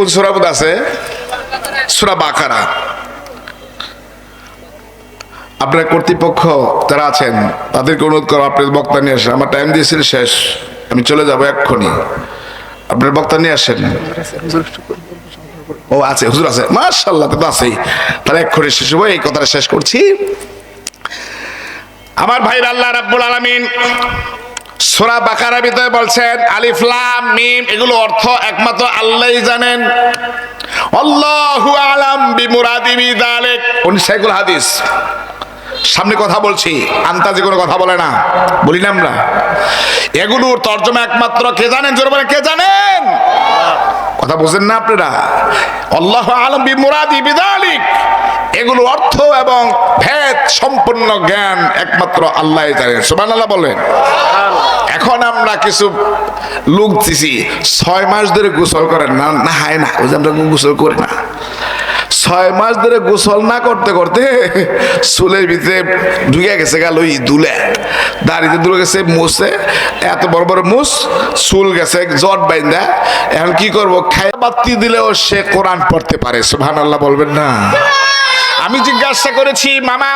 কোন সূরা মধ্যে আছে? সূরা বাকারা। আপনার কর্তৃপক্ষ যারা আছেন তাদেরকে অনুরোধ করো আপনার বক্তা নিয়ে আসেন। আমার টাইম দিয়েছিল শেষ, আমি চলে যাবো এক্ষুনি। আপনার বক্তা নিয়ে আসেন। ও আছে, হুজুর আছে, মাশাআল্লাহ, তো আছেই। তাহলে এক্ষুনি শেষ হবো, এই কথাটা শেষ করছি। আমার ভাইরা, আল্লাহ রাব্বুল আলামিন সূরা বাকারার ভিতরে বলছেন আলিফ লাম মিম, এগুলো অর্থ একমাত্র আল্লাহই জানেন। আল্লাহু আলাম বিমুরাদি বিযালিক, উনসাইকুল হাদিস। সামনে কথা বলছি, আন্তাজে কোনো কথা বলে না, বলি না আমরা। এগুলোর তর্জমা একমাত্র কে জানেন? জোরে বলেন, কে জানেন? কথা বুঝেন না আপনারা? আল্লাহু আলাম বিমুরাদি বিযালিক, এগুলো অর্থ এবং ভেদ সম্পূর্ণ জ্ঞান একমাত্র আল্লাহই জানেন। সুবহানাল্লাহ বলেন। এখন আমরা কিছু লোক দিছি 6 মাস ধরে গোসল করেন না, না হয় না, ওই যে আমরা গোসল করি না। 6 মাস ধরে গোসল না করতে করতে চুলের ভিতরে ঢুকে গেছে গেল ওই দুলে, দাড়িতে দুলে গেছে মুছে, এত বড় বড় মুছ, চুল গেছে জট বাইন্দা। এখন কি করবো? খায় বাতি দিলেও সে কোরআন পড়তে পারে। সুবহানাল্লাহ বলবেন না? আমি জিজ্ঞাসা করেছি, মামা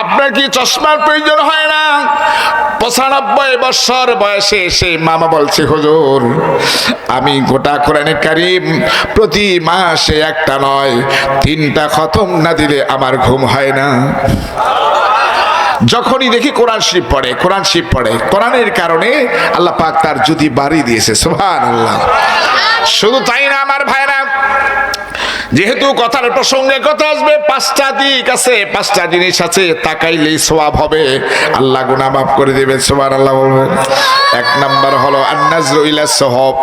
আপনার কি চশমার প্রয়োজন হয় না? 95 বছর বয়সে এসে মামা বলছে, হুজুর আমি গোটা কোরআনে কারীম প্রতি মাসে একটা নয় 3টা খতম না দিলে আমার ঘুম হয় না। যখনই দেখি কোরআন শরীফ পড়ে, কোরআন শরীফ পড়ে, কোরআনের কারণে আল্লাহ পাক তার জ্যোতি বাড়িয়ে দিয়েছে। সুবহানাল্লাহ। শুধু তাই না আমার ভাইরা, যেহেতু কথার প্রসঙ্গে কথা আসবে, 5টা দিক আছে, 5টা জিনিস আছে, তাকাইলেই সওয়াব হবে, আল্লাহ গুনাহ মাফ করে দিবেন। সুবহানাল্লাহ বলবেন। 1 নাম্বার হলো আন-নাজরু ইলা সওয়াব।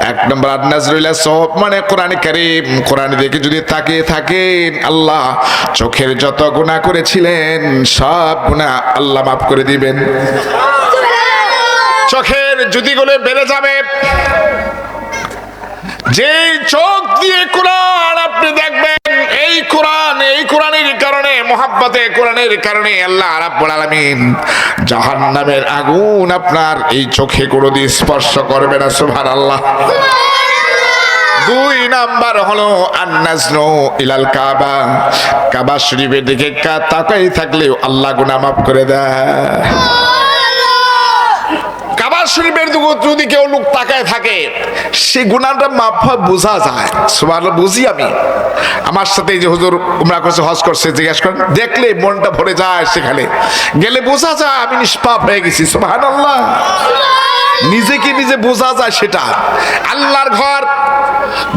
1 নাম্বার আন-নাজরু ইলা সওয়াব মানে কোরআন কারীম, কোরআন দেখে যদি তাকিয়ে থাকেন, আল্লাহ চোখের যত গুনাহ করেছিলেন সব গুনাহ আল্লাহ মাফ করে দিবেন। চোখের জ্যোতিগুলো বেড়ে যাবে। যে চোখ দিয়ে কোরআন আপনি দেখবেন, এই কোরআনের কারণে, মুহাব্বতে কোরআনের কারণে আল্লাহ রাব্বুল আলামিন জাহান্নামের আগুন আপনার এই চোখে কোনোদিন স্পর্শ করবে না। সুবহানাল্লাহ। 2 নাম্বার হলো আন-নাজরু ইলাল কাবা। কাবা শরীফের দিকে তাকাই থাকলেও আল্লাহ গুনাহ মাফ করে দেয়। কাবা শরীফের দিকে যদি কেউ লোক তাকায় থাকে, সে গুনাহটা মাফ হয়, বোঝা যায়। সুবহানাল্লাহ। বুঝি আমি, আমার সাথে যে হুজুর উমরা করছে, হজ করছে, জিজ্ঞাসা করেন, দেখলে মনটা ভরে যায়, সেখানে গেলে বোঝা যায় আমি নিষ্পাপ হয়ে গেছি। সুবহানাল্লাহ। নিজেকে নিজে বোঝা যায় সেটা। আল্লাহর ঘর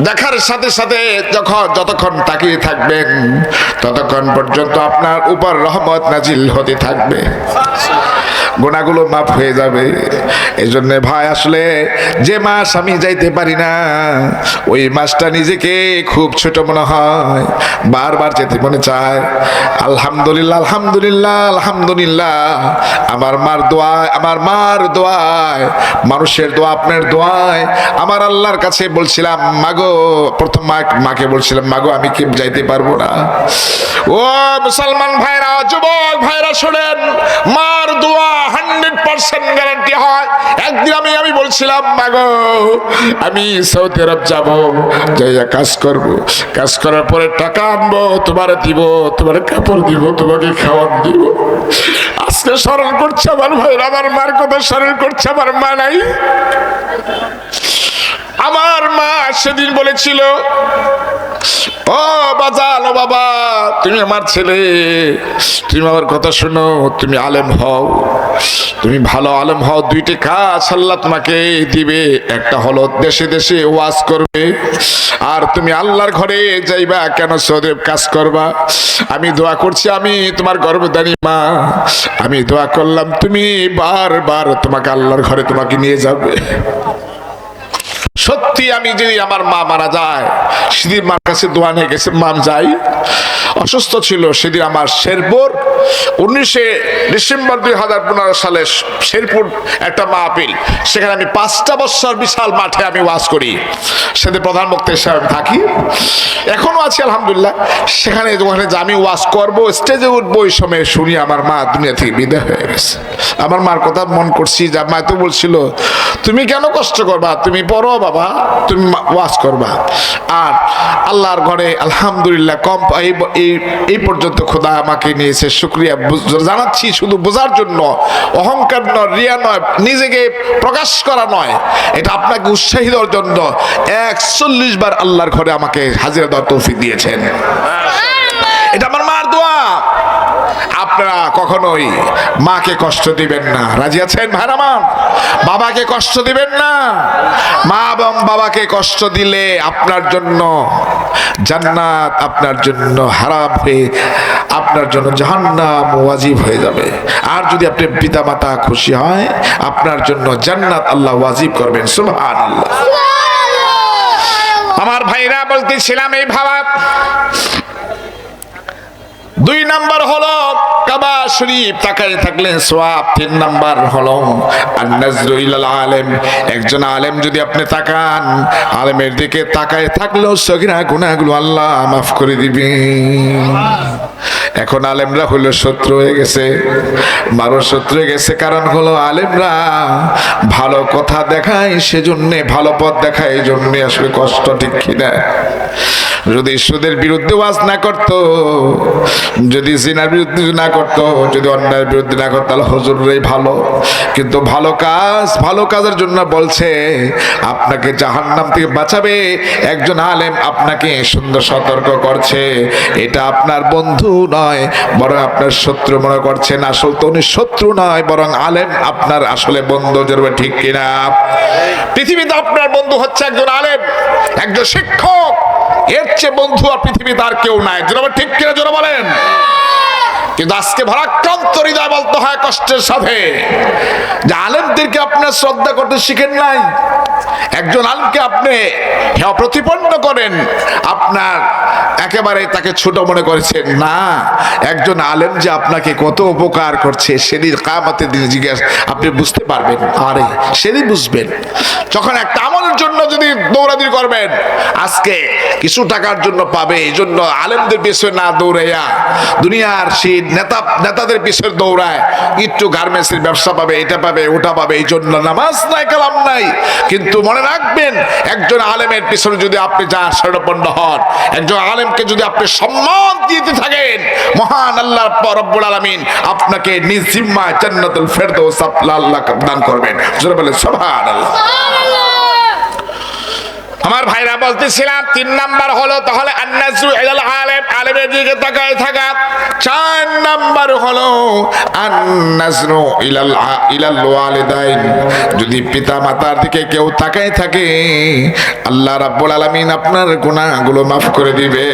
দেখার সাথে সাথে যতক্ষণ তাকিয়ে থাকবেন ততক্ষণ পর্যন্ত আপনার উপর রহমত নাজিল হতে থাকবে, গুনাহগুলো মাফ হয়ে যাবে। এই জন্য ভাই, আসলে যে মাস আমি যাইতে পারি না, ওই মাসটা নিজেকে খুব ছোট মনে হয়, বারবার যেতে মনে চায়। আলহামদুলিল্লাহ, আলহামদুলিল্লাহ, আলহামদুলিল্লাহ। আমার মার দোয়ায়, মানুষের দোয়া, আপনার দোয়ায় আমার আল্লাহর কাছে বলছিলাম, মাগো, প্রথম মাকে বলছিলাম, মাগো আমি কি যাইতে পারবো না। ও মুসলমান ভাইরা, যুবক ভাইরা শোনেন, মার দোয়া 100% গ্যারান্টি হয়। একদিন আমি বলছিলাম, মাগো আমি সৌদি আরব যাব, যাইয়া কাজ করব, কাজ করার পরে টাকা আনবো, তোমার দিব, তোমার কাপড় দিব, তোমাকে খাওয়ান দিব। আজকে স্মরণ করছে আমার ভাইরা, আমার মার কথা স্মরণ করছে। আমার মা নাই। আমার মা সেদিন বলেছিল, ও বাজান, ও বাবা, তুমি আমার ছেলে, তুমি আমার কথা শোনো, তুমি আলেম হও, তুমি ভালো আলেম হও, 2টি কাজ আল্লাহ তোমাকে দিবে। একটা হলো দেশে দেশে ওয়াজ করবে, আর তুমি আল্লাহর ঘরে যাইবা। কেন? সৌদি কাজ করবা। আমি দোয়া করছি, আমি তোমার গর্ভধারী মা, আমি দোয়া করলাম তুমি বারবার তোমাকে আল্লাহর ঘরে তোমাকে নিয়ে যাবে। সত্যি আমি যদি আমার মা মারা যায়, সেদিন মার কাছে দোয়া নিয়ে গেছে, মা যাই, অসুস্থ ছিল সেদিন। আমার শেরপুর 19 ডিসেম্বর 2015 সালে শেরপুর একটা মাহফিল, সেখানে আমি 5টা বছর বিশাল মাঠে আমি ওয়াজ করি, সেদিন প্রধান বক্তা হিসেবে আমি থাকি, এখনো আছি আলহামদুলিল্লাহ। সেখানে ওখানে যে আমি ওয়াজ করবো, স্টেজে উঠবো, ওই সময় শুনি আমার মা দুনিয়া থেকে বিদায় হয়ে গেছে। আমার মার কথা মন করছি, যা মা তো বলছিল, তুমি কেন কষ্ট করবা, তুমি পড়ো বাবা, বাবা তুমি ওয়াজ করবা। আর আল্লাহর ঘরে আলহামদুলিল্লাহ কম এই পর্যন্ত খোদা আমাকে নিয়েছে, শুকরিয়া জানাচ্ছি। শুধু বোঝার জন্য, অহংকার নয়, রিয়া নয়, নিজেকে প্রকাশ করা নয়, এটা আপনাকে উৎসাহী দেওয়ার জন্য 41 বার আল্লাহর ঘরে আমাকে হাজিরা দেওয়ার তৌফিক দিয়েছেন। এটা আমার মার দোয়া। আপনারা কখনোই মাকে কষ্ট দিবেন না, রাজি আছেন ভাইরা আমার? বাবাকে কষ্ট দিবেন না। মা এবং বাবাকে কষ্ট দিলে আপনার জন্য জান্নাত আপনার জন্য হারাম হয়ে আপনার জন্য জাহান্নাম ওয়াজিব হয়ে যাবে। আর যদি আপনি পিতা মাতা খুশি হয়, আপনার জন্য জান্নাত আল্লাহ ওয়াজিব করবেন। সুবহানাল্লাহ। আমার ভাইরা বলতেছিলাম, এই ভাবা 2 নাম্বার হলো কাবা শরীফ তাকায় থাকলে সওয়াব। 3 নাম্বার হলো আন-নাজরু ইলাল আলেম। একজন আলেম যদি আপনি তাকান, আলেমের দিকে তাকায় থাকলেও সগীরা গুনাহগুলো আল্লাহ মাফ করে দিবেন। এখন আলেমরা হলো শত্রু হয়ে গেছে, মারো শত্রু হয়ে গেছে। কারণ হলো আলেমরা ভালো কথা দেখায়, সেজন্য ভালো পথ দেখায়, এই জন্য আসলে কষ্ট, ঠিক কিনা? যদি সুদের বিরুদ্ধে ওয়াজ না করতো, যদি জিনার বিরুদ্ধে না করতো, যদি অন্যায়ের বিরুদ্ধে না করতো, তাহলে হুজুররাই ভালো। কিন্তু ভালো কাজের জন্য বলছে, আপনাকে জাহান্নাম থেকে বাঁচাবে একজন আলেম আপনাকে সুন্দর সতর্ক করছে। এটা আপনার বন্ধু নয়, বরং আপনার শত্রু মনে করছেন। আসল তো উনি শত্রু নয়, বরং আলেম আপনার আসলে বন্ধু। জরুরি, ঠিক কিনা? পৃথিবীতে আপনার বন্ধু হচ্ছে একজন আলেম, একজন শিক্ষক। এর চেয়ে বন্ধু আর পৃথিবীতে আর কেউ নাই। জোরে ঠিক কিনা? জোরে বলেন। কিন্তু আজকে ভারাক্রান্ত হৃদয় বলতে হয় কষ্টের সাথে যে আলেমদেরকে আপনার শ্রদ্ধা করতে শিখেন নাই। একজন আলেমকে আপনি প্রতিপন্ন করেন, আপনার একেবারে তাকে ছোট মনে করেছেন না। একজন আলেম যে আপনাকে কত উপকার করছে, সেদিন কিয়ামতের দিনে জিজ্ঞাসা আপনি বুঝতে পারবেন। আরে সেদিন বুঝবেন যখন একটা আমলের জন্য যদি দৌড়াদৌড়ি করবেন, আজকে কিছু টাকার জন্য পাবে, এই জন্য আলেমদের পিছনে না দৌড়াইয়া দুনিয়ার সেই নেতাদের পিছনে দৌড়ায়। একটু গার্মেন্টসের ব্যবসা পাবে, এটা পাবে, ওটা পাবে, এই জন্য নামাজ নাই, কালাম নাই। কিন্তু মনে রাখবেন, একজন আলেমের পিছনে যদি আপনি যান, শরণাপন্ন হন, একজন আলেমকে যদি আপনি সম্মান দিতে থাকেন, মহান আল্লাহ রব্বুল আলামিন আপনাকে নিজ জিম্মায় জান্নাতুল ফেরদৌস আল্লাহ দান করবেন। জোরে বলেন সুবহানাল্লাহ। আমার ভাইরা বলতেছিলাম 3 নাম্বার হলো তাহলে আন-নাজরু ইলাল আলেম, আলেমের দিকে তাকায় থাকা। 4 নাম্বার হলো আন-নাজরু ইলাল ওয়ালিদাইন। যদি পিতা মাতার দিকে কেউ তাকায় থাকে, আল্লাহ রাব্বুল আলামিন আপনার গুনাহগুলো মাফ করে দিবে।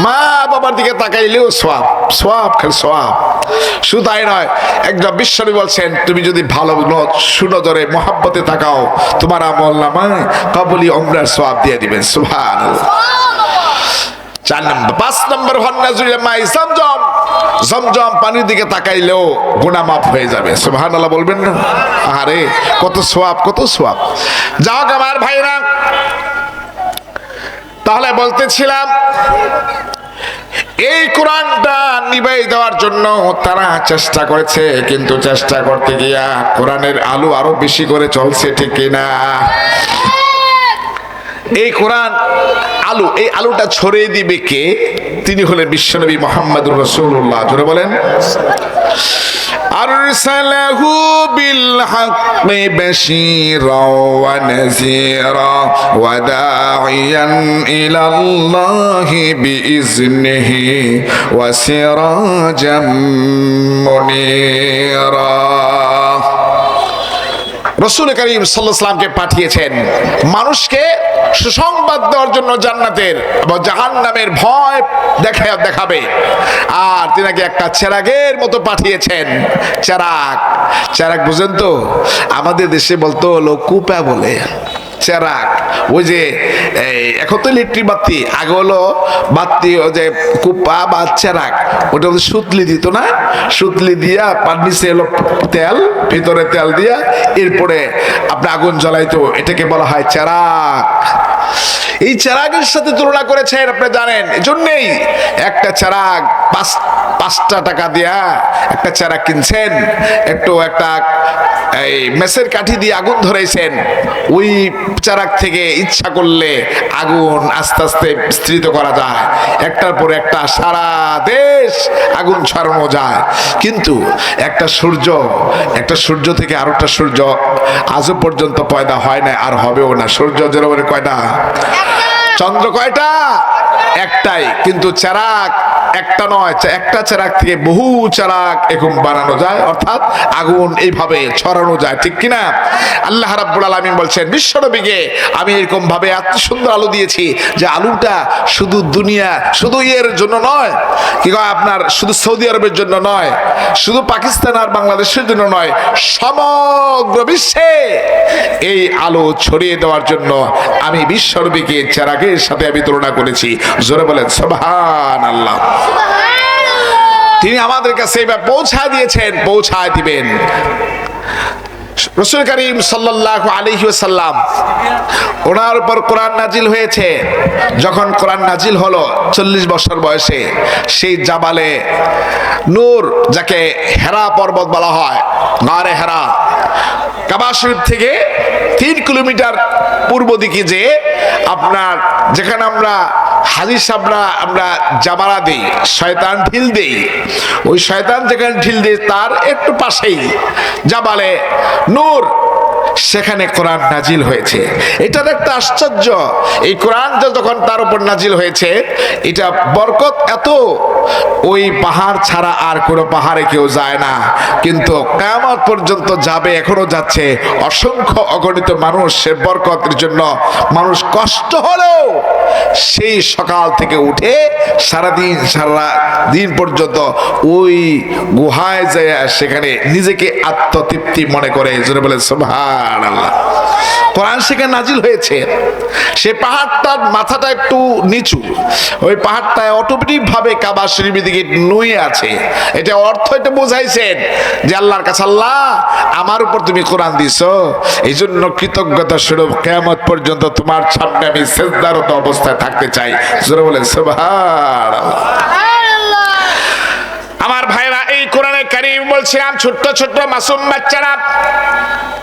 মা বাবার দিকে তাকাইলেও সওয়াব, সওয়াব, খালি সওয়াব। শুধু তাই নয়, একজন বিশ্বনবী বলছেন, তুমি যদি ভালো সুনজরে মহাব্বতে তাকাও, তোমার আমল নামায় কবুলি উমরার সওয়াব দিয়ে দিবেন। সুবহানাল্লাহ। 4 নম্বর। 5 নম্বর হন নাজরুল মাই জমজম। জমজম পানির দিকে তাকাইলেও গুনাহ মাফ হয়ে যাবে। সুবহানাল্লাহ বলবেন না? আরে কত সওয়াব, কত সওয়াব। যাও আমার ভাইরা, তাহলে বলতেছিলাম এই কোরআনটা নিভাই দেওয়ার জন্য তারা চেষ্টা করেছে, কিন্তু চেষ্টা করতে গিয়া কোরআনের আলো আরো বেশি করে চলছে, ঠিক কিনা? এই কোরআন আলো, এই আলোটা ছড়িয়ে দিবে কে? তিনি হলেন বিশ্বনবী মুহাম্মদুর রাসূলুল্লাহ। জোরে বলেন। আরসালাহু বিল হাক্কি বাশীরাও ওয়া নাযীরা ওয়া দাঈয়ান ইলাল্লাহি বিইজনিহি ওয়া সিরাজাম মুনীরা। রাসূল করিম সাল্লাল্লাহু আলাইহি ওয়াসাল্লামকে পাঠিয়েছেন মানুষকে সুসংবাদ দেওয়ার জন্য জান্নাতের এবং জাহান্নামের ভয় দেখাবে। আর তিনাকে একটা চেরাগের মতো পাঠিয়েছেন। চেরাগ বুঝেন তো? আমাদের দেশে বলতো হলো কুপা বলে, চেরাগ। ওই যে এখন তো ইলেকট্রিক বাতি, আগে হলো বাতি, ওই যে কুপা বা চেরাগ, ওটা সুতলি দিত না, সুতলি দিয়া পানিতে এলো তেল, ভিতরে তেল দিয়া এরপরে আপনি আগুন জ্বালাইতো, এটাকে বলা হয় চেরাগ। এই চেরাগের সাথে তুলনা করেছেন আপনি জানেন। এজন্যই একটা চেরাগ 5 টাকা দিয়া একটা চেরাগ কিনছেন, একটা এই মেসের কাঠি দিয়ে আগুন ধরেছেন, ওই চারাক থেকে ইচ্ছা করলে আগুন আস্তে আস্তে বিস্তৃত করা যায়, একটার পর একটা সারা দেশ আগুন ছড়ানো যায়। কিন্তু একটা সূর্য থেকে আরেকটা সূর্য আজও পর্যন্ত পয়দা হয় না, আর হবেও না। সূর্য যেরকম কয়টা, চন্দ্র কয়টা, একটাই। কিন্তু চারাক একটা নয়, একটা চারাক থেকে বহু চারাক এরকম বানানো যায়, অর্থাৎ আগুন এইভাবে ছড়ানো যায়, ঠিক কিনা? আল্লাহ রাব্বুল আলামিন বলছেন বিশ্বনবীকে আমি এরকম ভাবে এত সুন্দর আলো দিয়েছি যে আলোটা শুধু দুনিয়া, শুধু এর জন্য নয়, কি কয় আপনার শুধু সৌদি আরবের জন্য নয়, শুধু পাকিস্তান আর বাংলাদেশের জন্য নয়, সমগ্র বিশ্বে এই আলো ছড়িয়ে দেওয়ার জন্য আমি বিশ্বনবীকে চারাকের সাথে আমি তুলনা করেছি। জোরে বলেন সুবহানাল্লাহ। তিনি আমাদের কাছে এবার পৌঁছায় দিয়েছেন, পৌঁছায় দিবেন। রাসূল করিম সাল্লাল্লাহু আলাইহি ওয়াসাল্লাম, ওনার উপর কোরআন নাজিল হয়েছে। যখন কোরআন নাজিল হলো 40 বছর বয়সে, সেই জাবালে নূর, যাকে হেরা পর্বত বলা হয়, গারে হেরা, কাবা শরীফ থেকে 3 কিলোমিটার পূর্ব দিকে, যে আপনার যেখানে আমরা হাজি সাবরা আমরা জামারা দেই, শয়তান ঢিল দেই, ওই শয়তান যেখানে ঢিল দেয় তার একটু পাশেই জাবালে নূর, সেখানে কোরআন নাজিল হয়েছে। এটার একটা আশ্চর্য, এই কোরআন যখন তার উপর নাজিল হয়েছে, এটা বরকত এত, ওই পাহাড় ছাড়া আর কোনো পাহাড়ে কেউ যায় না, কিন্তু কিয়ামত পর্যন্ত যাবে, এখনো যাচ্ছে। অসংখ্য অগণিত মানুষ সে বরকতের জন্য, মানুষ কষ্ট হলেও সেই সকাল থেকে উঠে সারাদিন, সারা দিন পর্যন্ত ওই গুহায় যায়, সেখানে নিজেকে আত্মতৃপ্তি মনে করে। জোরে বলে সুবহানাল্লাহ। কোরআন সেখানে নাজিল হয়েছে। সে পাহাড়টার মাথাটা একটু নিচু, ওই পাহাড়টায় অটোমেটিক ভাবে কাবা শরীফের দিকে নুয়ে আছে। এটা অর্থ এটা বোঝাইছেন যে আল্লাহর কাছে, আল্লাহ আমার উপর তুমি কোরআন দিছো, এই জন্য কৃতজ্ঞতা স্বরূপ কিয়ামত পর্যন্ত তোমার সামনে আমি সিজদারত অবস্থায় থাকতে চাই। জোরে বলেন সুবহানাল্লাহ। আমার ভাইরা, এই কোরআনে কারীম বলছিলাম, ছোট্ট ছোট্ট মাসুম বাচ্চারা,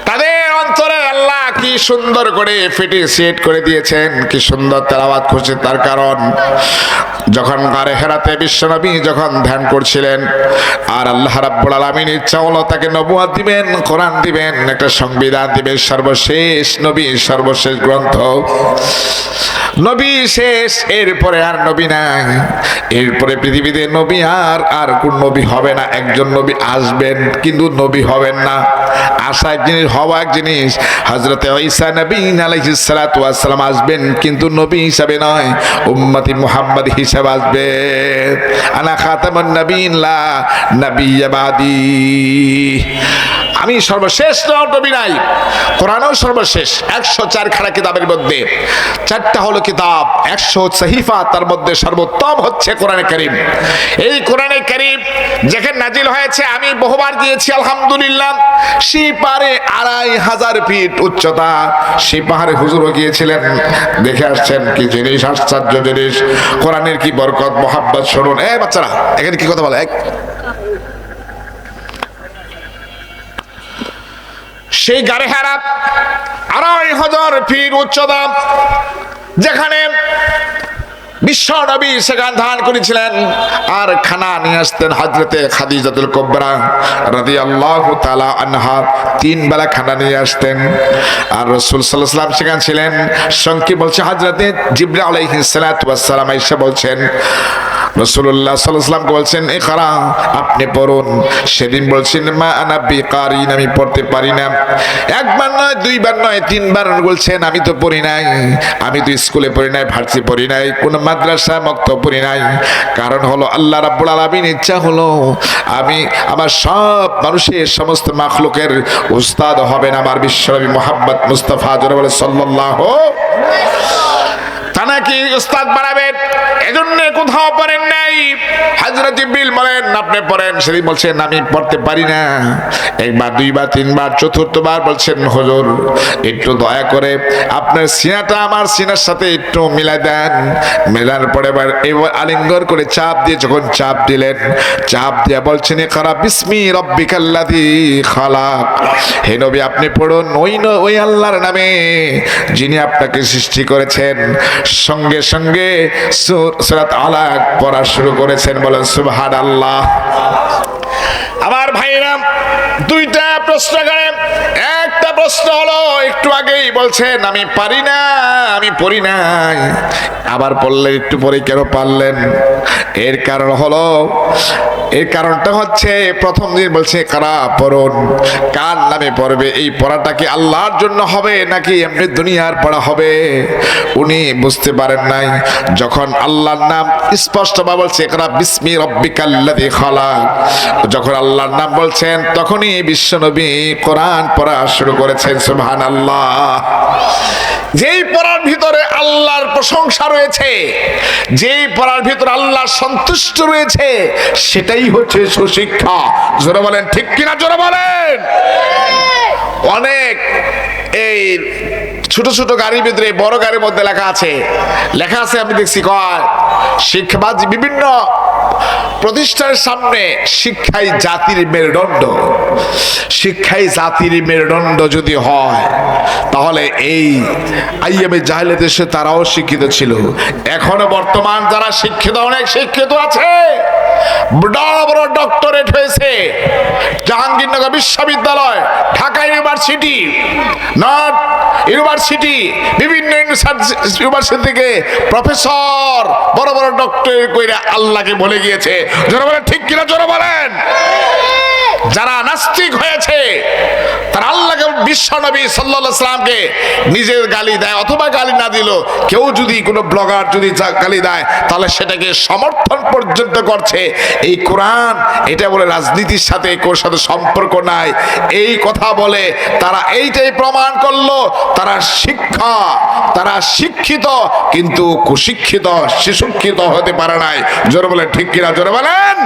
তাদের অন্তরে আল্লাহ কি সুন্দর করে ফিটে সেট করে দিয়েছেন, কি সুন্দর তেলাওয়াত করছে। তার কারণ, যখন গারে হেরাতে বিশ্বনবী যখন ধ্যান করছিলেন, আর আল্লাহ রাব্বুল আলামিন ইচ্ছা হলো তাকে নবুয়ত দিবেন, কোরআন দিবেন, একটা সংবিধান দিবেন, সর্বশেষ নবী, সর্বশেষ গ্রন্থ, নবী শেষ, এরপরে আর নবী নাই। এরপরে পৃথিবীতে নবী আর কোন নবী হবে না। একজন নবী আসবেন, কিন্তু নবী হবেন না। আসা এক জিনিস, হওয়া এক জিনিস। হযরত ঈসা নবী আলাইহিস সালাতু ওয়াস সালাম আসবেন, কিন্তু নবী হিসাবে নয়, উম্মতি মুহাম্মদ হিসাবে আসবেন। আনা খাতামুন নবিয়্যিন লা নাবিয়্যা বাদি, আমি সর্বশেষ, নবী নাই। কোরআনও সর্বশেষ। 104 খানা কিতাবের মধ্যে 4টা হলো কিতাব, 100 সহিফা, তার মধ্যে সর্বোত্তম হচ্ছে কোরআনে কারীম। এই কোরআনে কারীম যেখানে নাজিল হয়েছে, আমি বহুবার গিয়েছি আলহামদুলিল্লাহ। সেই পাহাড়ে 2500 ফিট উচ্চতা, সেই পাহাড়ে হুজুরও গিয়েছিলেন, দেখে আসছেন কি জিনিস, আশ্চর্য জিনিস। কোরআনের কি বরকত, মহাব্বত। শুনুন বাচ্চারা, এখানে কি কথা বলে, সেই গারে হেরা 2500 ফিট উচ্চতা, যেখানে বিশ্ব নবী সেখানে ধান করেছিলেন, আর খানা নিয়ে আসতেন হযরতে খাদিজাতুল কুবরা রাদিয়াল্লাহু তাআলা আনহা। 3 বেলা খানা নিয়ে আসতেন, আর রাসূল সাল্লাল্লাহু আলাইহি ওয়াসাল্লাম সেখানে ছিলেন। সঙ্গে বলছে হযরতে জিবরাইল আলাইহিস সালাতু ওয়াস সালাম এসে বলছেন, রাসূলুল্লাহ সাল্লাল্লাহু আলাইহি ওয়াসাল্লাম বলছেন, ইকরা, আপনি পড়ুন। সেদিন বলছেন, মা আনা বিকারিন, আমি পড়তে পারি না। একবার নয়, 2 বার নয়, 3 বার বলছেন, আমি তো পড়ি নাই, আমি তো স্কুলে পড়ি নাই, ভার্সিটি পড়ি নাই, কোন মাদ্রাসা মক্তব পড়ি নাই। কারণ হলো আল্লাহ রাব্বুল আলামিন ইচ্ছা হলো আমি আমার সব মানুষের, সমস্ত মাখলুকের উস্তাদ হবেন আমার বিশ্বনবী মুহাম্মদ মুস্তাফা সাল্লাল্লাহু। তা নাকি কি উস্তাদ বানাবেন, এজন্য কোথাও পড়েন নাই। হযরত জিবরিল বলেন আপনি পড়েন। সেদিন বলছেন আমি পড়তে পারি না। একবার, দুইবার, তিনবার, চতুর্থবার বলছেন হুজুর একটু দয়া করে আপনার সিনাটা আমার সিনার সাথে একটু মিলাই দেন। মেলার পরে এবার আলিঙ্গন করে চাপ দিয়ে যখন চাপ দিলেন, চাপ দিয়ে বলছেন ইকরা বিসমি রাব্বিকাল্লাযী খালাক। হে নবী আপনি পড়ুন ওই আল্লাহর নামে যিনি আপনাকে সৃষ্টি করেছেন। সঙ্গে সঙ্গে সূরাত আলাক পড়া শুরু করেছেন। বলেন সুবহানাল্লাহ। আমার ভাইরা দুইটা প্রশ্ন করেন। একটা প্রশ্ন হলো একটু আগেই বলছেন আমি পারি না, আমি পড়ি নাই, আবার পড়লেন একটু পরে কেন পারলেন? এর কারণ হলো, এর কারণটা হচ্ছে প্রথম দিন বলছে কারা পড়ুন, কার নামে পড়বে? এই পড়াটা কি আল্লাহর জন্য হবে নাকি এমনি দুনিয়ার পড়া হবে? উনি বুঝতে পারেন নাই। যখন আল্লাহর নাম স্পষ্টভাবে বলছে ইকরা বিসমি রাব্বিকাল্লাযী খালাক, যখন আল্লাহর নাম বলছেন তখনই বিশ্বনবী কোরআন পড়া শুরু করেছেন। সুবহানাল্লাহ। যেই পড়ার ভিতরে আল্লাহর প্রশংসা রয়েছে, যেই পড়ার ভিতরে আল্লাহর সন্তুষ্ট রয়েছে, সেটাই হচ্ছে সুশিক্ষা। জোরে বলেন ঠিক কিনা? জোরে বলেন। অনেক এই ছোট ছোট গাড়ির ভিতরে বড় গাড়ির মধ্যে লেখা আছে আমি দেখছি কয় শিক্ষাবাদ বিভিন্ন প্রতিষ্ঠানের সামনে শিক্ষাই জাতির মেরুদণ্ড। শিক্ষাই জাতির মেরুদণ্ড যদি হয় তাহলে এই আইয়ামে জাহেলিয়াতে দেশে তারাও শিক্ষিত ছিল। এখনো বর্তমান যারা শিক্ষিত, অনেক শিক্ষিত আছে, বড় বড় ডক্টরেট হয়েছে। জাহাঙ্গীরনগর বিশ্ববিদ্যালয়, ঢাকা ইউনিভার্সিটি, নর্থ ইউনিভার্সিটি, বিভিন্ন ইউনিভার্সিটি থেকে প্রফেসর, বড় বড় ডক্টরেট কইরা আল্লাহকে বলে গিয়েছে। জোরে বলেন ঠিক কিনা? জোরে বলেন। যারা নাস্তিক হয়েছে তারা আল্লাহকে, বিশ্বনবী সাল্লাল্লাহু আলাইহি সাল্লামকে নিজের গালি দেয়, অথবা গালি না দিল, কেউ যদি কোনো ব্লগার যদি গালি দেয় তাহলে সেটাকে সমর্থন পর্যন্ত করছে। এই কোরআন এটা বলে রাজনীতির সাথে কোর সাথে সম্পর্ক নাই, এই কথা বলে তারা এইটাই প্রমাণ করলো তারা তারা শিক্ষিত কিন্তু কুশিক্ষিত, সুশিক্ষিত হতে পারে নাই। জোরে বলেন ঠিক কিনা? জোরে বলেন।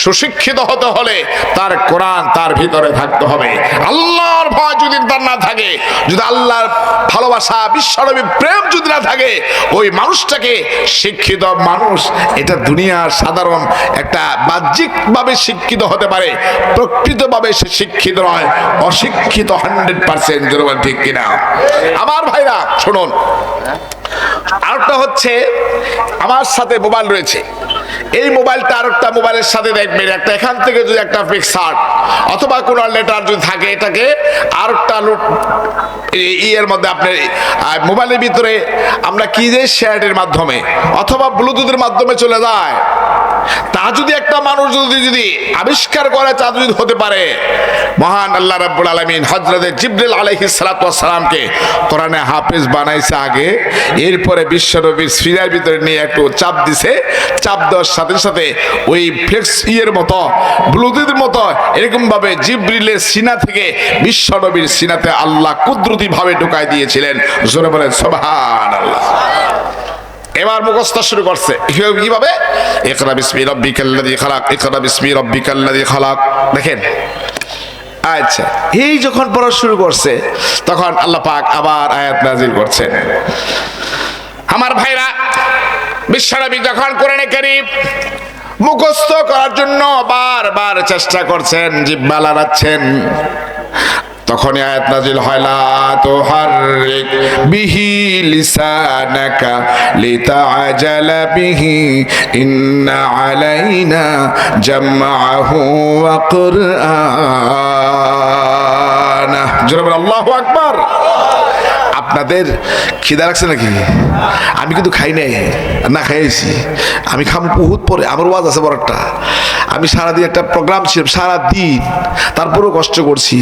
সুশিক্ষিত হতে হলে তার কোরআন তার ভিতরে থাকতে হবে। আল্লাহর ভয় যদি তার না থাকে, যদি আল্লাহর ভালোবাসা, বিশ্বনবীর প্রেম যদি না থাকে, ওই মানুষটাকে শিক্ষিত মানুষ এটা দুনিয়ার সাধারণ একটা বাহ্যিকভাবে শিক্ষিত হতে পারে, প্রকৃতভাবে সে শিক্ষিত নয়, অশিক্ষিত 100%। জোরে ঠিক কিনা? আমার ভাইরা শুনুন, আরেকটা হচ্ছে আমার সাথে মোবাইল রয়েছে, এই মোবাইলটা আরেকটা মোবাইলের সাথে দেখবেন একটা এখান থেকে যদি একটা পিকচার অথবা কোনো লেটার যদি থাকে, এটাকে আরেকটা ইয়ের মধ্যে আপনার মোবাইলের ভিতরে আমরা কি যে শেয়ারের মাধ্যমে অথবা ব্লুটুথের মাধ্যমে চলে যায়, তা যদি একটা মানুষ যদি আবিষ্কার করে, তা যদি হতে পারে, মহান আল্লাহ রাব্বুল আলামিন হযরত জিবরিল আলাইহিস সালাতু ওয়াস সালামকে কোরআনে হাফেজ বানাইছে আগে, এরপরে বিশ্বনবীর সিনার ভিতরে নিয়ে একটু চাপ দিছে, চাপ দেওয়ার সাথে সাথে ওই ফ্লেক্স ইয়ের মতো, ব্লুটুথের মতো এরকম ভাবে জিবরিলের সিনা থেকে বিশ্বনবীর সিনাতে আল্লাহ কুদরতি ভাবে ঢুকাই দিয়েছিলেন। জোরে বলেন সুবহানাল্লাহ। এবার মুখস্থ শুরু করছে কিভাবে? ইকরা বিসমি রাব্বিকাল্লাযী খালাক, ইকরা বিসমি রাব্বিকাল্লাযী খালাক। দেখেন, আচ্ছা, এই যখন পড়া শুরু করছে তখন আল্লাহ পাক আবার আয়াত নাযিল করছেন। আমার ভাইরা, বিশ্বনবী যখন কোরআনে কারীম মুখস্থ করার জন্য বারবার চেষ্টা করছেন, জিহ্বা লড়াচ্ছেন, তখনই আয়াত নাযিল হয় লা তুহাররিক বিহি লিসানাকা লিতাআজালা বিহি ইন্না আলাইনা জামআহু ওয়া কুরআনা। জোরে বলেন আল্লাহু আকবার। আপনাদের খিদা লাগছে নাকি? আমি কিন্তু খাই নাই, না খাইছি, আমি খাবো বহুত পরে। আমার ওয়াজ আছে বড় একটা, আমি সারাদিন একটা প্রোগ্রাম ছিল, সারাদিন তারপরেও কষ্ট করছি,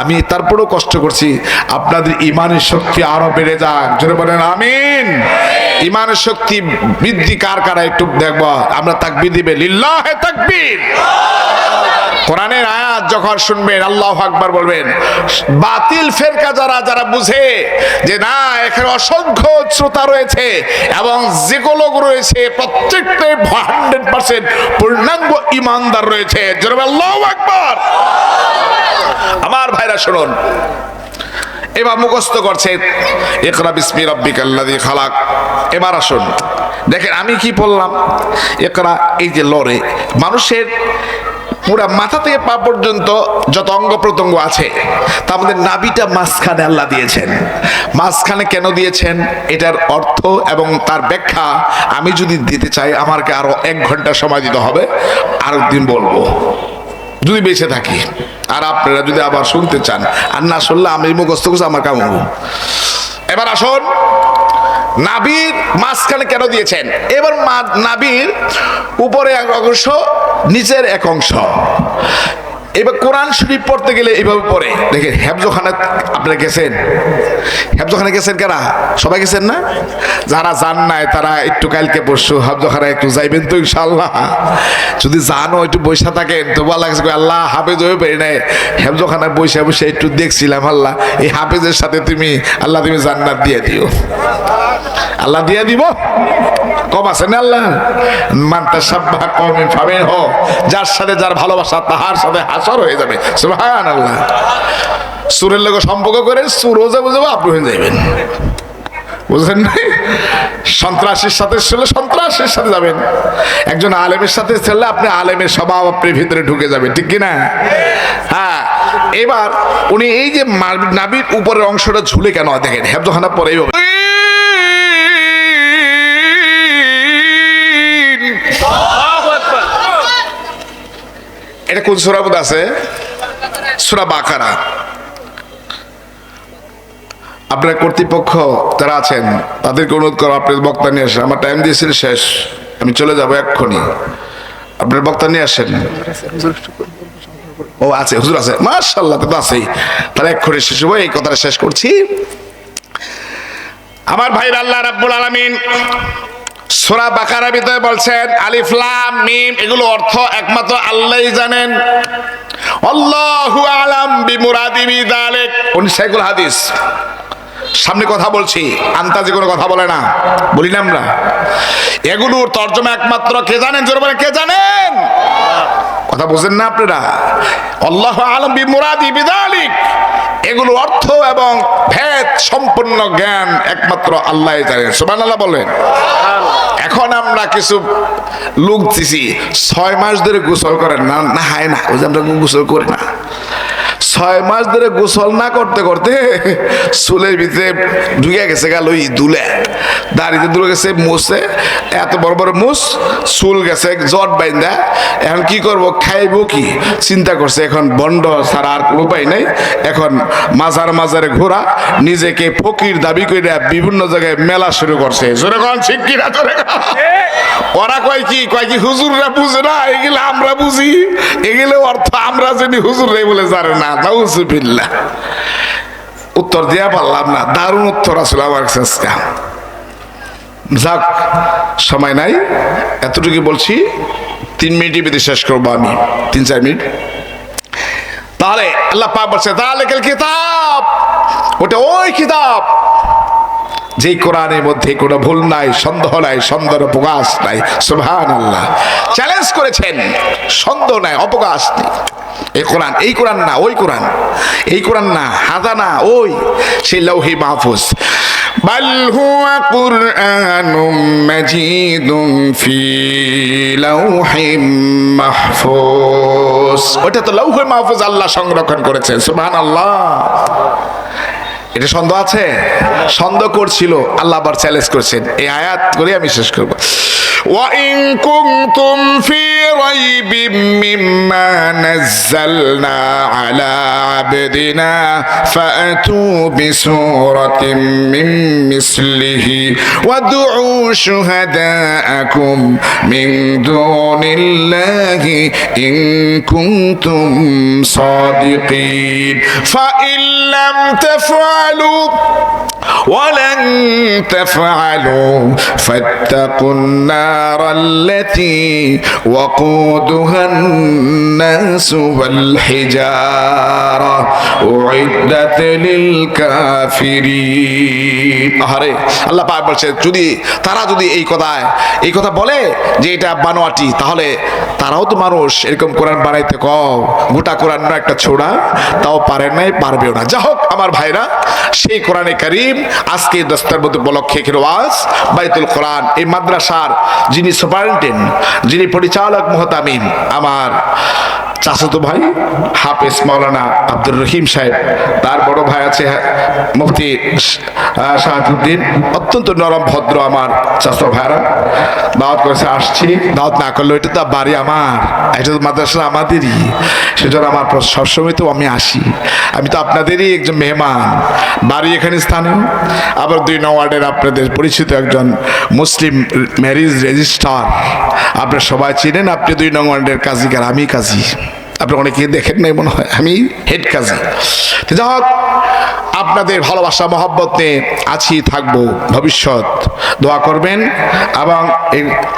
আমি তারপরেও কষ্ট করছি। আপনাদের ইমানের শক্তি আরো বেড়ে যাক। জোরে বলেন আমিন। ইমানের শক্তি বৃদ্ধি কার কারা একটু দেখবো আমরা। তাকবীর দিবে, লিল্লাহে তাকবীর। কোরআনের আয়াত যখন শুনবেন আল্লাহু আকবার বলবেন। বাতিল ফেরকা যারা বুঝে যে না এখানে অসংখ্য শ্রোতা রয়েছে এবং যেগুলো রয়েছে প্রত্যেকটাই 100% পূর্ণাঙ্গ ইমানদার রয়েছে, জোরে আল্লাহু আকবার। আমার ভাইরা শুনুন, এবার মুখস্থ করছে ইকরা বিসমি রাব্বিকাল্লাযী খালাক। এবার আসুন দেখেন আমি কি বললাম। ইকরা এই যে লড়ে মানুষের পুরা মাথা থেকে পা পর্যন্ত যত অঙ্গ প্রত্যঙ্গ আছে তার মধ্যে নাভিটা মাঝখানে আল্লাহ দিয়েছেন। মাঝখানে কেন দিয়েছেন এটার অর্থ এবং তার ব্যাখ্যা আমি যদি দিতে চাই আমাকে আরো 1 ঘন্টা সময় দিতে হবে, আরেকদিন বলবো যদি বেঁচে থাকি। আর আপনারা যদি আবার শুনতে চান আর না শুনলে আমি মুখস্থ করছি আমার কাম হবো। এবার আসুন নাভির মাঝখানে কেন দিয়েছেন। এবার নাভির উপরে এক অংশ নিচের এক অংশ। এবার কোরআন শরীফ পড়তে গেলে এইভাবে পড়ে দেখেন। হেফজখানা আপনারা গেছেন? হেফজখানা গেছেন কারা? সবাই গেছেন না? যারা যান নাই তারা একটু কালকে পরশু হেফজখানা একটু যাইবেন তো ইনশাআল্লাহ। যদি জানো একটু বৈশা থাকেন তো ভালো লাগছে। আল্লাহ হাফেজ হয়ে পেরে নেয় হেফজখানায় বসে বসে একটু দেখছিলাম আল্লাহ এই হাফেজের সাথে তুমি আল্লাহ তুমি জান্নাত দিয়ে দিও। আল্লাহ দিয়ে দিব কম আছে না আল্লাহ মানতা সাব্বাহ কওমি ফামিন হো, যার সাথে যার ভালোবাসা তাহার সাথে হাসর হয়ে যাবে। সুবহানাল্লাহ। সুরের লোক সম্পর্ক করে সুর রোজা বুঝাবো আপনি হয়ে যাবেন, বুঝলেন না? সন্ত্রাসীর সাথে ছেলে সন্ত্রাসীর সাথে যাবেন, একজন আলেমের সাথে ছেলে আপনি আলেমের স্বভাব আপনার ভিতরে ঢুকে যাবে, ঠিক কিনা? হ্যাঁ। এবার উনি এই যে নাভির উপরের অংশটা ঝুলে কেন দেখেন হেফজখানা পরে এইভাবে। এটা কোন সূরার মধ্যে আছে? সূরা বাকারা। আপনার কর্তৃপক্ষ যারা আছেন তাদেরকে অনুরোধ করো আপনার বক্তা নিয়ে আসেন। আমার টাইম দিয়েছিল শেষ, আমি চলে যাবো এক্ষুনি। আপনার বক্তা নিয়ে আসেন। ও আছে, হুজুর আছে, মাশাআল্লাহ তো আছেই। তাহলে এক্ষুনি শেষ হবো, এই কথাটা শেষ করছি। আমার ভাইরা আল্লাহ রাব্বুল আলামিন সূরা বাকারার ভিতরে বলছেন আলিফ লাম মিম, এগুলো অর্থ একমাত্র আল্লাহই জানেন। আল্লাহু আলাম বিমুরাদি বিযালিক। উনি শাইখুল হাদিস, সামনে কথা বলছি, আন্তাজে কোনো কথা বলে না, বলি না আমরা। এগুলোর তর্জমা একমাত্র কে জানেন? জোরে বলেন কে জানেন? কথা বুঝেন না আপনারা? আল্লাহু আলাম বিমুরাদি বিযালিক, এগুলো অর্থ এবং ভেদ সম্পূর্ণ জ্ঞান একমাত্র আল্লাহই জানেন। সুবহানাল্লাহ বলেন। এখন আমরা কিছু লোক দিছি 6 মাস ধরে গোসল করেন না, না হয় না, ওই যে আমরা গোসল করি না। 6 মাস ধরে গোসল না করতে করতে চুলের ভিতরে ঢুকে গেছে গেল ওই দুলে, দাড়িতে দুলে গেছে মুছে, এত বড় বড় মুছ, চুল গেছে জট বাইন্দা। এখন কি করব, খাইবো কি চিন্তা করছে। এখন বন্ড ছাড়া আর কোনো উপায় নাই। এখন মাজারে ঘোরা, নিজেকে ফকির দাবি করে বিভিন্ন জায়গায় মেলা শুরু করছে। জোরে কোন ঠিক কি না? জোরে ওরা কয় কি হুজুররা বুঝে না, এগুলো আমরা বুঝি, এগুলো অর্থ আমরা জানি, হুজুররাই বলে জানে না। নাউজুবিল্লাহ। উত্তর দেয়া পারলাম না, দারুণ উত্তর আসলে আমার কাছে। যাক সময় নাই, এতটুকু বলছি। 3 মিনিটের ভিতরে শেষ করবো আমি, 3-4 মিনিট। তাহলে আল্লাহ পাক বলছে যালিকাল কিতাব, ওটা ওই কিতাব যে কোরআনের মধ্যে কোনো ভুল নাই, সন্দেহ নাই, সন্দেহের অবকাশ নাই। সুবহানাল্লাহ। চ্যালেঞ্জ করেছেন, সন্দেহ নাই, অবকাশ নেই। এই কোরআন না ওই কোরআন, এই কোরআন না হাদা না ওই, সেই লৌহে মাহফুজ। বাল হুয়া কুরআনুম মাজিদুম ফি লাউহিম মাহফুজ। ওটা তো লৌহে মাহফুজ আল্লাহ সংরক্ষণ করেছেন। সুবহানাল্লাহ। এটা সন্দেহ আছে? সন্দেহ করছিল, আল্লাহ আবার চ্যালেঞ্জ করেছেন। এই আয়াত করে আমি শেষ করব। وَإِن كُنتُمْ فِي رَيْبٍ مِّمَّا نَزَّلْنَا عَلَى عَبْدِنَا فَأْتُوا بِسُورَةٍ مِّن مِّثْلِهِ وَادْعُوا شُهَدَاءَكُم مِّن دُونِ اللَّهِ إِن كُنتُمْ صَادِقِينَ فَإِن لَّمْ تَفْعَلُوا وَلَن تَفْعَلُوا فَاتَّقُوا النَّارَ الَّتِي وَقُودُهَا النَّاسُ الناس والحجارة أعدت للكافرين আরে আল্লাহ পাক বলছে যদি তারা যদি এই কথা বলে যে এটা বানোয়াটি, তাহলে তারাও তো মানুষ, এরকম কোরআন বানাইতে গোটা কোরআন না একটা ছোড়া তাও পারে নাই, পারবেও না। যা হোক আমার ভাইরা, সেই কোরআনে কারীম আজকে দস্তারবন্দি উপলক্ষে ওয়াজ বাইতুল কোরআন এই মাদ্রাসার যিনি সুপারিনটেন্ডেন্ট, যিনি পরিচালক মুহতামিম, আমার চাচাতো ভাই হাফেজ মাওলানা আব্দুর রহিম সাহেব, তার বড় ভাই আছে মুফতি শাহাবুদ্দিন, অত্যন্ত নরম ভদ্র আমার চাচা ভাইরা দাওয়াত করেছে, আসছি। দাওয়াত না করলে এটা তো বাড়ি আমার, এটা তো মাদ্রাসা আমাদেরই, সেজন্য আমার সবসময় তো আমি আসি, আমি তো আপনাদেরই একজন মেহমান, বাড়ি এখানে স্থানীয়। আবার 2 নং ওয়ার্ডের আপনাদের পরিচিত একজন মুসলিম ম্যারেজ রেজিস্ট্রার, আপনারা সবাই চিনেন, আপনি 2 নং ওয়ার্ডের কাজীকার, আমি কাজী, আপনি অনেকে দেখেন নাই মনে হয়, আমি হেড কাজী। যাই হোক, আপনাদের ভালোবাসা মহব্বত নিয়ে আছি, থাকবো, ভবিষ্যৎ দোয়া করবেন। এবং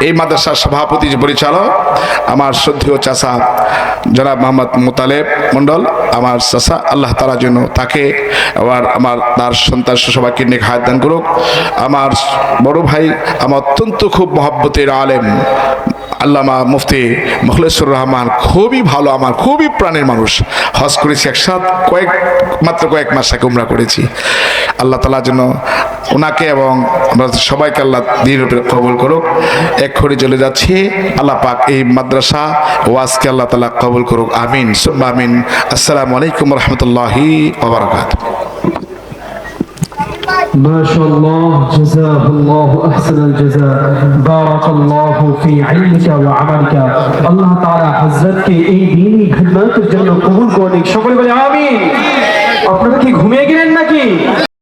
এই মাদ্রাসার সভাপতি যে পরিচালক আমার শ্রদ্ধেয় চাচা জনাব মোহাম্মদ মোতালেব মণ্ডল, আমার চাচা, আল্লাহ তাআলার জন্য তাকে আবার তার সন্তান সবাইকে নিয়ে হায়াত দান করুক। আমার বড় ভাই, আমার অত্যন্ত খুব মহব্বতের আলেম আল্লামা মুফতি মুখলেসুর রহমান, খুবই ভালো, আমার খুবই প্রাণের মানুষ, হজ করেছি একসাথে, মাত্র কয়েক মাস আগে উমরা করেছি। আল্লাহ তাআলার জন্য ওনাকে এবং আমরা সবাইকে আল্লাহ দীনরূপে কবুল করুক। এক্ষুনি চলে যাচ্ছি, আল্লাহ পাক এই মাদ্রাসা ওয়াজকে আল্লাহ তাআলা কবুল করুক, আমিন সুম্মা আমিন। আসসালামু আলাইকুম ওয়া রাহমাতুল্লাহি ওয়া বারাকাতুহু। ما شاء الله جزاه الله أحسن الجزاء بارك الله في علمك وعملك الله تعالى حضرت के এই دینی خدمات জন্য কবুল করুন। সকলে বলে আমিন। আপনারা কি ঘুমিয়ে গেলেন নাকি?